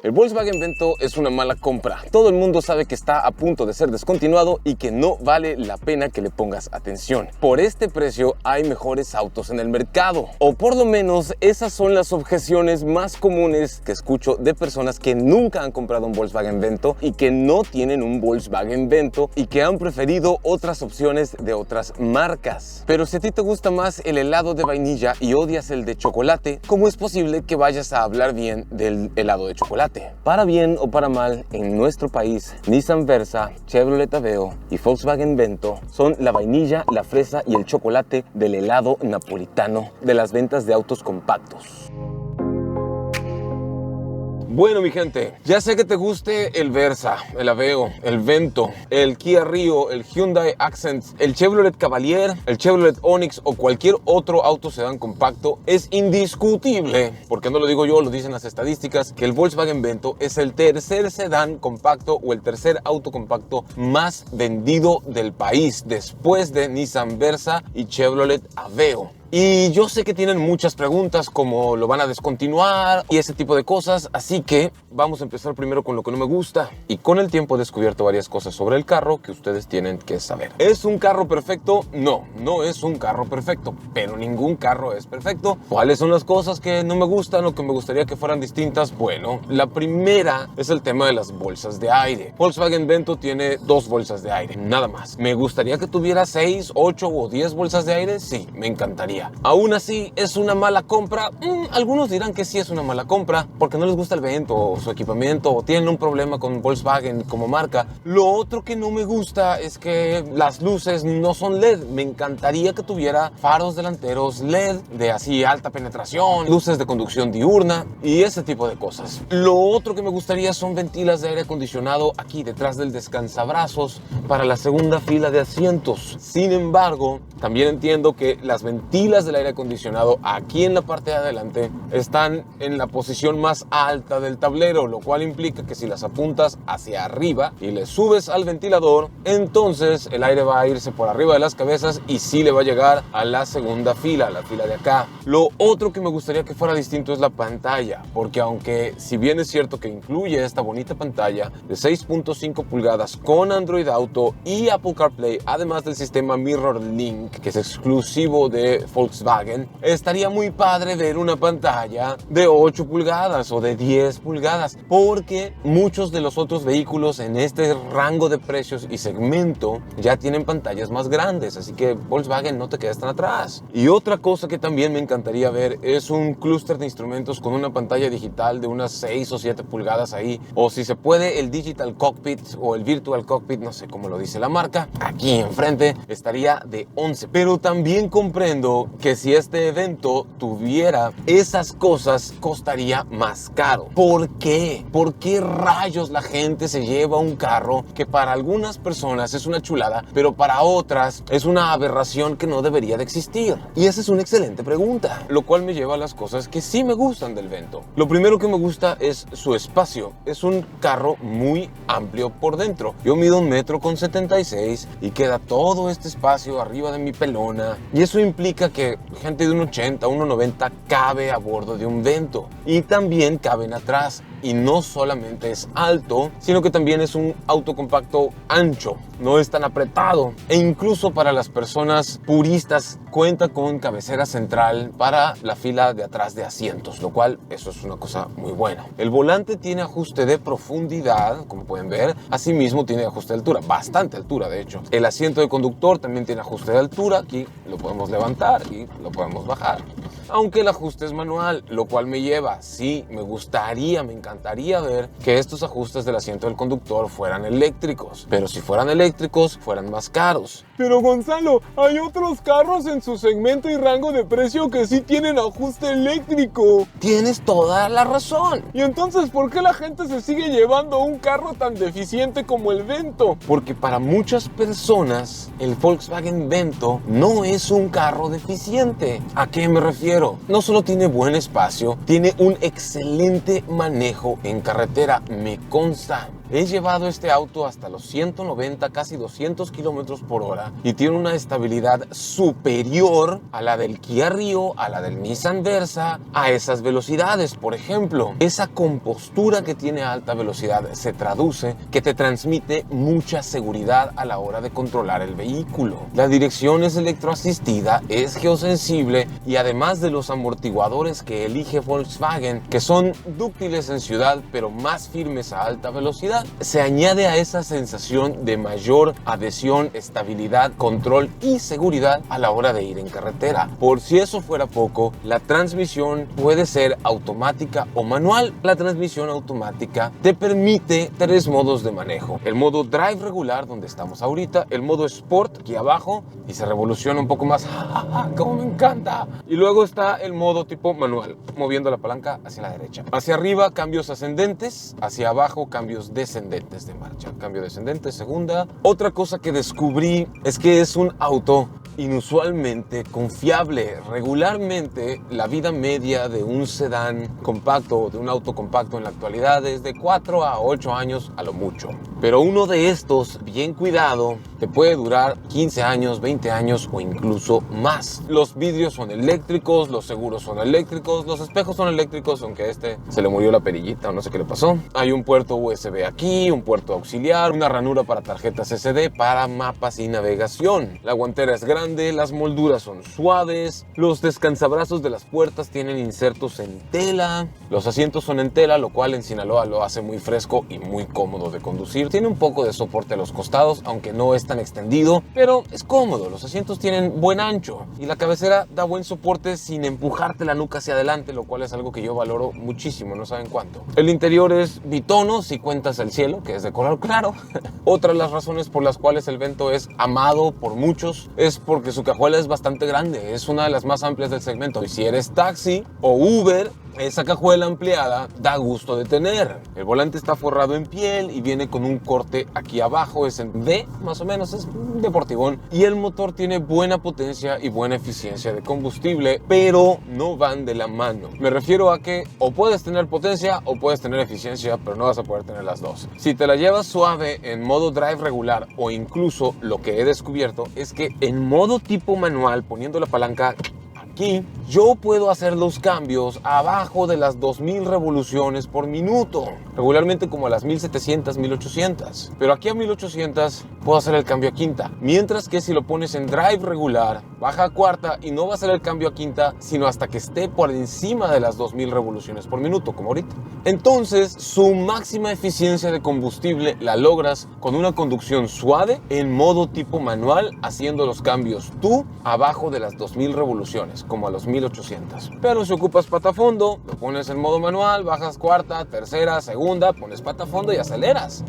El Volkswagen Vento es una mala compra. Todo el mundo sabe que está a punto de ser descontinuado y que no vale la pena que le pongas atención. Por este precio hay mejores autos en el mercado, o por lo menos esas son las objeciones más comunes que escucho de personas que nunca han comprado un Volkswagen Vento y que no tienen un Volkswagen Vento y que han preferido otras opciones de otras marcas. Pero si a ti te gusta más el helado de vainilla y odias el de chocolate, ¿cómo es posible que vayas a hablar bien del helado de chocolate? Para bien o para mal, en nuestro país, Nissan Versa, Chevrolet Aveo y Volkswagen Vento son la vainilla, la fresa y el chocolate del helado napolitano de las ventas de autos compactos. Bueno, mi gente, ya sé que te guste el Versa, el Aveo, el Vento, el Kia Rio, el Hyundai Accent, el Chevrolet Cavalier, el Chevrolet Onix o cualquier otro auto sedán compacto. Es indiscutible, porque no lo digo yo, lo dicen las estadísticas, que el Volkswagen Vento es el tercer sedán compacto o el tercer auto compacto más vendido del país, después de Nissan Versa y Chevrolet Aveo. Y yo sé que tienen muchas preguntas como lo van a descontinuar y ese tipo de cosas, así que vamos a empezar primero con lo que no me gusta. Y con el tiempo he descubierto varias cosas sobre el carro que ustedes tienen que saber. ¿Es un carro perfecto? No, no es un carro perfecto, pero ningún carro es perfecto. ¿Cuáles son las cosas que no me gustan o que me gustaría que fueran distintas? Bueno, la primera es el tema de las bolsas de aire. Volkswagen Vento tiene 2 bolsas de aire, nada más. ¿Me gustaría que tuviera 6, 8 o 10 bolsas de aire? Sí, me encantaría. Aún así, ¿es una mala compra? Algunos dirán que sí es una mala compra porque no les gusta el Vento o su equipamiento o tienen un problema con Volkswagen como marca. Lo otro que no me gusta es que las luces no son LED. Me encantaría que tuviera faros delanteros LED de así alta penetración, luces de conducción diurna y ese tipo de cosas. Lo otro que me gustaría son ventilas de aire acondicionado aquí detrás del descansabrazos para la segunda fila de asientos. Sin embargo, también entiendo que las ventilas del aire acondicionado aquí en la parte de adelante están en la posición más alta del tablero, lo cual implica que si las apuntas hacia arriba y le subes al ventilador, entonces el aire va a irse por arriba de las cabezas y sí le va a llegar a la segunda fila, a la fila de acá. Lo otro que me gustaría que fuera distinto es la pantalla, porque aunque si bien es cierto que incluye esta bonita pantalla de 6.5 pulgadas con Android Auto y Apple CarPlay, además del sistema MirrorLink, que es exclusivo de Volkswagen, estaría muy padre ver una pantalla de 8 pulgadas o de 10 pulgadas, porque muchos de los otros vehículos en este rango de precios y segmento ya tienen pantallas más grandes, así que Volkswagen no te quedes tan atrás. Y otra cosa que también me encantaría ver es un clúster de instrumentos con una pantalla digital de unas 6 o 7 pulgadas ahí, o si se puede el Digital Cockpit o el Virtual Cockpit, no sé cómo lo dice la marca, aquí enfrente estaría de 11. Pero también comprendo que si este evento tuviera esas cosas costaría más caro. ¿Por qué? ¿Por qué rayos la gente se lleva un carro que para algunas personas es una chulada, pero para otras es una aberración que no debería de existir? Y esa es una excelente pregunta, lo cual me lleva a las cosas que sí me gustan del Vento. Lo primero que me gusta es su espacio. Es un carro muy amplio por dentro. Yo mido 1,76 m y queda todo este espacio arriba de mi pelona, y eso implica que gente de 1,80, 1,90 cabe a bordo de un Vento y también caben atrás. Y no solamente es alto, sino que también es un auto compacto ancho, no es tan apretado. E incluso para las personas puristas cuenta con cabecera central para la fila de atrás de asientos, lo cual eso es una cosa muy buena. El volante tiene ajuste de profundidad, como pueden ver. Asimismo tiene ajuste de altura, bastante altura de hecho. El asiento de conductor también tiene ajuste de altura. Aquí lo podemos levantar y lo podemos bajar. Aunque el ajuste es manual, lo cual me lleva, sí, me encantaría ver que estos ajustes del asiento del conductor fueran eléctricos. Pero si fueran eléctricos, fueran más caros. Pero Gonzalo, hay otros carros en su segmento y rango de precio que sí tienen ajuste eléctrico. Tienes toda la razón. ¿Y entonces por qué la gente se sigue llevando un carro tan deficiente como el Vento? Porque para muchas personas el Volkswagen Vento no es un carro deficiente. ¿A qué me refiero? Tercero, no solo tiene buen espacio, tiene un excelente manejo en carretera, me consta. He llevado este auto hasta los 190, casi 200 kilómetros por hora y tiene una estabilidad superior a la del Kia Rio, a la del Nissan Versa, a esas velocidades. Por ejemplo, esa compostura que tiene a alta velocidad se traduce que te transmite mucha seguridad a la hora de controlar el vehículo. La dirección es electroasistida, es geosensible y además de los amortiguadores que elige Volkswagen, que son dúctiles en ciudad pero más firmes a alta velocidad, se añade a esa sensación de mayor adhesión, estabilidad, control y seguridad a la hora de ir en carretera. Por si eso fuera poco, la transmisión puede ser automática o manual. La transmisión automática te permite 3 modos de manejo: el modo drive regular, donde estamos ahorita, el modo sport aquí abajo y se revoluciona un poco más. ¡Cómo me encanta! Y luego está el modo tipo manual, moviendo la palanca hacia la derecha. Hacia arriba cambios ascendentes, hacia abajo cambios descendentes de marcha. Cambio descendente, segunda. Otra cosa que descubrí es que es un auto inusualmente confiable. Regularmente la vida media de un sedán compacto o de un auto compacto en la actualidad es de 4 a 8 años a lo mucho. Pero uno de estos, bien cuidado, te puede durar 15 años, 20 años o incluso más. Los vidrios son eléctricos, los seguros son eléctricos, los espejos son eléctricos, aunque a este se le murió la perillita o no sé qué le pasó. Hay un puerto USB aquí, un puerto auxiliar, una ranura para tarjetas SD, para mapas y navegación. La guantera es grande, las molduras son suaves, los descansabrazos de las puertas tienen insertos en tela, los asientos son en tela, lo cual en Sinaloa lo hace muy fresco y muy cómodo de conducir. Tiene un poco de soporte a los costados, aunque no es tan extendido, pero es cómodo. Los asientos tienen buen ancho y la cabecera da buen soporte sin empujarte la nuca hacia adelante, lo cual es algo que yo valoro muchísimo, no saben cuánto. El interior es bitono, si cuentas el cielo, que es de color claro. Otra de las razones por las cuales el Vento es amado por muchos es porque su cajuela es bastante grande, es una de las más amplias del segmento, y si eres taxi o Uber, esa cajuela ampliada da gusto de tener. El volante está forrado en piel y viene con un corte aquí abajo, es en D, más o menos, es deportivón. Y el motor tiene buena potencia y buena eficiencia de combustible, pero no van de la mano. Me refiero a que o puedes tener potencia o puedes tener eficiencia, pero no vas a poder tener las dos. Si te la llevas suave en modo drive regular, o incluso lo que he descubierto es que en modo tipo manual, poniendo la palanca aquí, yo puedo hacer los cambios abajo de las 2000 revoluciones por minuto, regularmente como a las 1700, 1800, pero aquí a 1800 puedo hacer el cambio a quinta, mientras que si lo pones en drive regular, baja a cuarta y no va a hacer el cambio a quinta sino hasta que esté por encima de las 2000 revoluciones por minuto, como ahorita. Entonces, su máxima eficiencia de combustible la logras con una conducción suave en modo tipo manual, haciendo los cambios tú abajo de las 2000 revoluciones, como a los 1800. Pero si ocupas patafondo, lo pones en modo manual, bajas cuarta, tercera, segunda, pones patafondo y aceleras.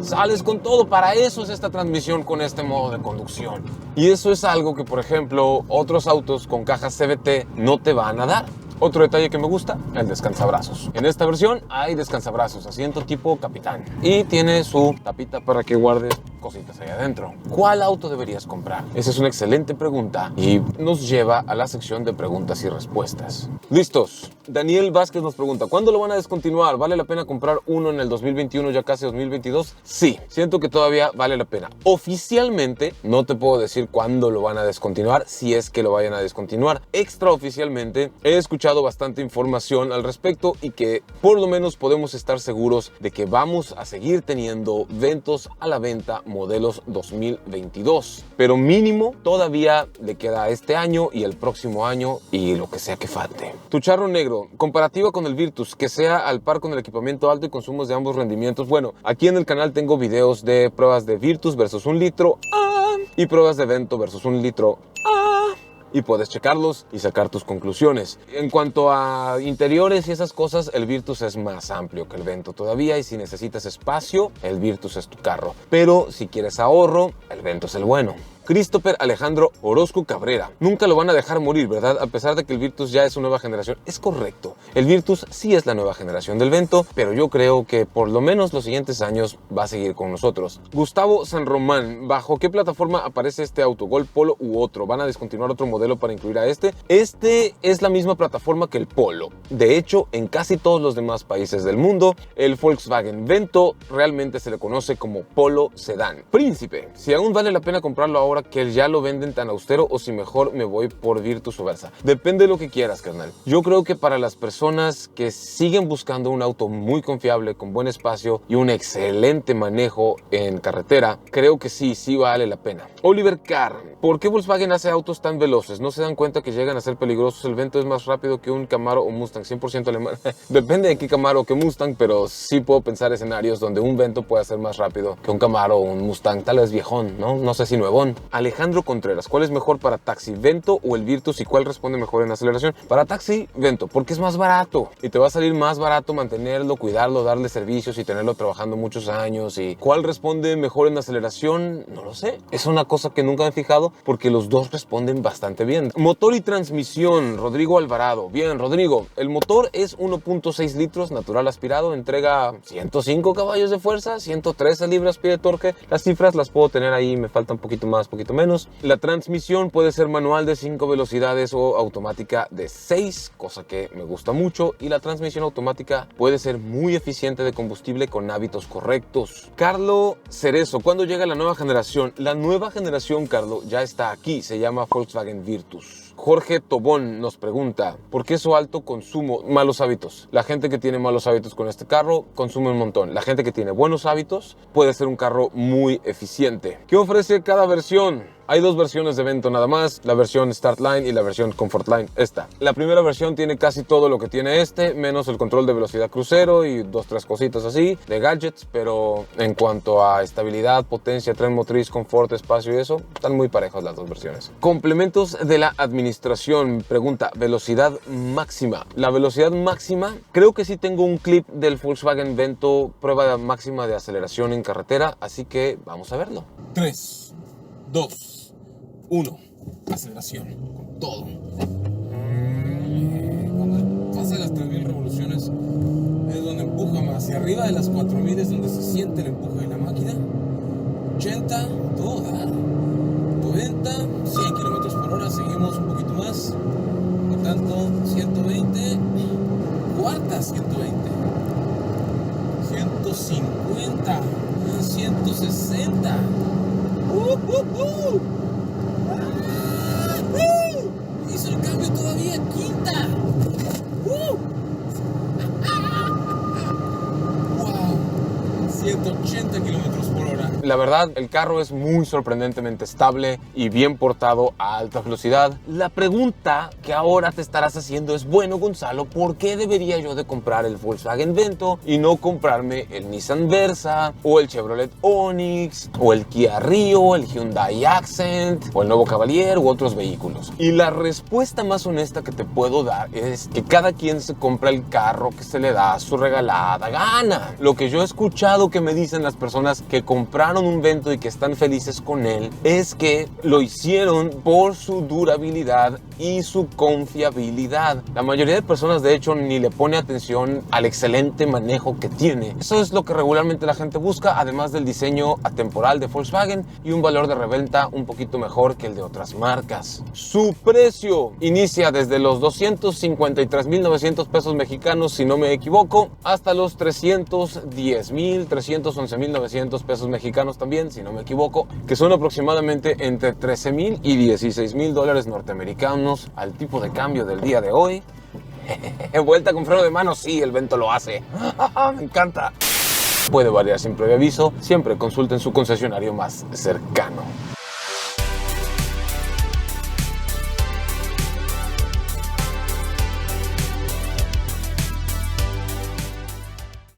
Sales con todo. Para eso es esta transmisión con este modo de conducción. Y eso es algo que, por ejemplo, otros autos con cajas CVT no te van a dar. Otro detalle que me gusta, el descansabrazos. En esta versión hay descansabrazos, asiento tipo capitán. Y tiene su tapita para que guardes cositas ahí adentro. ¿Cuál auto deberías comprar? Esa es una excelente pregunta y nos lleva a la sección de preguntas y respuestas. ¿Listos? Daniel Vázquez nos pregunta, ¿cuándo lo van a descontinuar? ¿Vale la pena comprar uno en el 2021, ya casi 2022? Sí, siento que todavía vale la pena. Oficialmente, no te puedo decir cuándo lo van a descontinuar, si es que lo vayan a descontinuar. Extraoficialmente, he escuchado bastante información al respecto y que por lo menos podemos estar seguros de que vamos a seguir teniendo Ventos a la venta modelos 2022. Pero mínimo todavía le queda este año y el próximo año y lo que sea que falte. Tu charro negro, comparativa con el Virtus, que sea al par con el equipamiento alto y consumos de ambos rendimientos. Bueno, aquí en el canal tengo videos de pruebas de Virtus versus 1 litro y pruebas de Vento versus 1 litro y puedes checarlos y sacar tus conclusiones. En cuanto a interiores y esas cosas, el Virtus es más amplio que el Vento todavía, y si necesitas espacio, el Virtus es tu carro. Pero si quieres ahorro, el Vento es el bueno. Christopher Alejandro Orozco Cabrera. Nunca lo van a dejar morir, ¿verdad? A pesar de que el Virtus ya es su nueva generación. Es correcto. El Virtus sí es la nueva generación del Vento, pero yo creo que por lo menos los siguientes años va a seguir con nosotros. Gustavo San Román. ¿Bajo qué plataforma aparece este auto? ¿Gol, Polo u otro? ¿Van a descontinuar otro modelo para incluir a este? Este es la misma plataforma que el Polo. De hecho, en casi todos los demás países del mundo, el Volkswagen Vento realmente se le conoce como Polo Sedán. Príncipe. Si aún vale la pena comprarlo ahora que ya lo venden tan austero o si mejor me voy por Virtus o Versa. Depende de lo que quieras, carnal. Yo creo que para las personas que siguen buscando un auto muy confiable, con buen espacio y un excelente manejo en carretera, creo que sí vale la pena. Oliver Carr. ¿Por qué Volkswagen hace autos tan veloces? ¿No se dan cuenta que llegan a ser peligrosos? El Vento es más rápido que un Camaro o Mustang, 100% alemán. Depende de qué Camaro o qué Mustang, pero sí puedo pensar escenarios donde un Vento puede ser más rápido que un Camaro o un Mustang, tal vez viejón, ¿no? No sé si nuevón. Alejandro Contreras. ¿Cuál es mejor para taxi, Vento o el Virtus y cuál responde mejor en aceleración? Para taxi, Vento, porque es más barato y te va a salir más barato mantenerlo, cuidarlo, darle servicios y tenerlo trabajando muchos años. ¿Y cuál responde mejor en aceleración? No lo sé. Es una cosa que nunca me he fijado porque los dos responden bastante bien. Motor y transmisión, Rodrigo Alvarado. Bien, Rodrigo, el motor es 1.6 litros natural aspirado, entrega 105 caballos de fuerza, 113 libras-pie de torque. Las cifras las puedo tener ahí, me falta un poquito más, poquito menos. La transmisión puede ser manual de 5 velocidades o automática de 6, cosa que me gusta mucho. Y la transmisión automática puede ser muy eficiente de combustible con hábitos correctos. Carlo Cerezo, ¿cuándo llega la nueva generación? La nueva generación, Carlo, ya está aquí, se llama Volkswagen Virtus. Jorge Tobón nos pregunta, ¿por qué su alto consumo? Malos hábitos. La gente que tiene malos hábitos con este carro consume un montón. La gente que tiene buenos hábitos puede ser un carro muy eficiente. ¿Qué ofrece cada versión? Hay dos versiones de Vento nada más, la versión Start Line y la versión Comfort Line. Esta. La primera versión tiene casi todo lo que tiene este, menos el control de velocidad crucero y 2-3 cositas así, de gadgets, pero en cuanto a estabilidad, potencia, tren motriz, confort, espacio y eso, están muy parejos las dos versiones. Complementos de la administración. Pregunta, velocidad máxima. La velocidad máxima, creo que sí tengo un clip del Volkswagen Vento, prueba máxima de aceleración en carretera, así que vamos a verlo. 3, 2, 1, aceleración, con todo. Cuando pasa las 3000 revoluciones es donde empuja más. Hacia arriba de las 4000 es donde se siente el empuje de la máquina. 80, toda. 90, 100 kilómetros por hora. Seguimos un poquito más. Por tanto, 120, cuarta 120. 150, 160. Hizo el cambio todavía, quinta. Wow, 180 kilómetros por hora. La verdad, el carro es muy sorprendentemente estable y bien portado a alta velocidad. La pregunta que ahora te estarás haciendo es, bueno, Gonzalo, ¿por qué debería yo de comprar el Volkswagen Vento y no comprarme el Nissan Versa o el Chevrolet Onix o el Kia Rio, el Hyundai Accent o el nuevo Cavalier u otros vehículos? Y la respuesta más honesta que te puedo dar es que cada quien se compra el carro que se le da su regalada gana. Lo que yo he escuchado que me dicen las personas que compraron un Vento y que están felices con él es que lo hicieron por su durabilidad y su confiabilidad. La mayoría de personas, de hecho, ni le pone atención al excelente manejo que tiene. Eso es lo que regularmente la gente busca, además del diseño atemporal de Volkswagen y un valor de reventa un poquito mejor que el de otras marcas. Su precio inicia desde los 253,900 pesos mexicanos, si no me equivoco, hasta los 310,000, 311,900 pesos mexicanos también, si no me equivoco, que son aproximadamente entre 13,000 y 16,000 dólares norteamericanos al tipo de cambio del día de hoy. Vuelta con freno de mano, sí, el Vento lo hace. Me encanta. Puede variar sin previo aviso, siempre consulten su concesionario más cercano.